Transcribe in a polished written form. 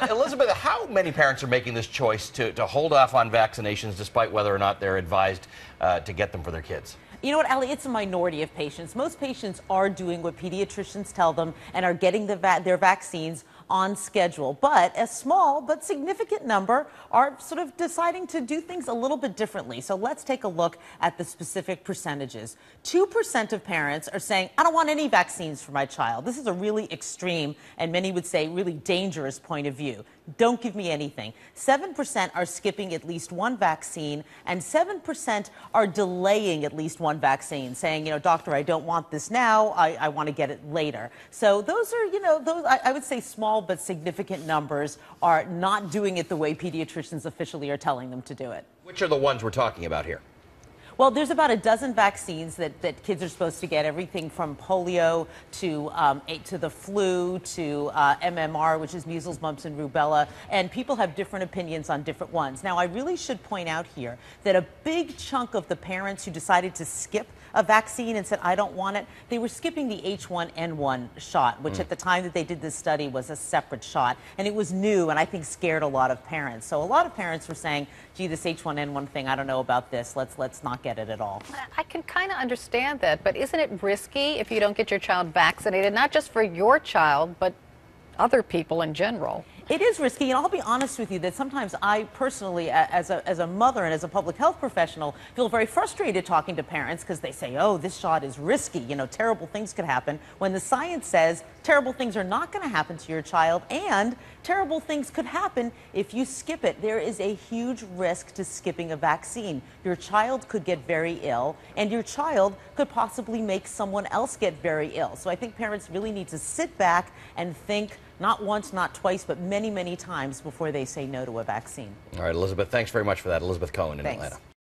Elizabeth, how many parents are making this choice to hold off on vaccinations despite whether or not they're advised to get them for their kids? You know what, Allie, it's a minority of patients. Most patients are doing what pediatricians tell them and are getting their vaccines on schedule. But a small but significant number are sort of deciding to do things a little bit differently. So let's take a look at the specific percentages. 2% of parents are saying, I don't want any vaccines for my child. This is a really extreme and many would say really dangerous point of view. Don't give me anything. 7% are skipping at least one vaccine, and 7% are delaying at least one vaccine, saying, doctor, I don't want this now. I want to get it later. So those are, I would say small but significant numbers are not doing it the way pediatricians officially are telling them to do it. Which are the ones we're talking about here? Well, there's about a dozen vaccines that kids are supposed to get, everything from polio to the flu to MMR, which is measles, mumps, and rubella. And people have different opinions on different ones. Now, I really should point out here that a big chunk of the parents who decided to skip a vaccine and said, I don't want it, they were skipping the H1N1 shot, which at the time that they did this study was a separate shot. And it was new and I think scared a lot of parents. So a lot of parents were saying, gee, this H1N1 thing, I don't know about this. Let's not get it at all. I can kind of understand that, but isn't it risky if you don't get your child vaccinated, not just for your child, but other people in general? It is risky, and I'll be honest with you that sometimes I personally, as a mother and as a public health professional, feel very frustrated talking to parents because they say, oh, this shot is risky, terrible things could happen, when the science says terrible things are not going to happen to your child, and terrible things could happen if you skip it. There is a huge risk to skipping a vaccine. Your child could get very ill, and your child could possibly make someone else get very ill. So I think parents really need to sit back and think, not once, not twice, but many, many times before they say no to a vaccine. All right, Elizabeth, thanks very much for that. Elizabeth Cohen in Atlanta.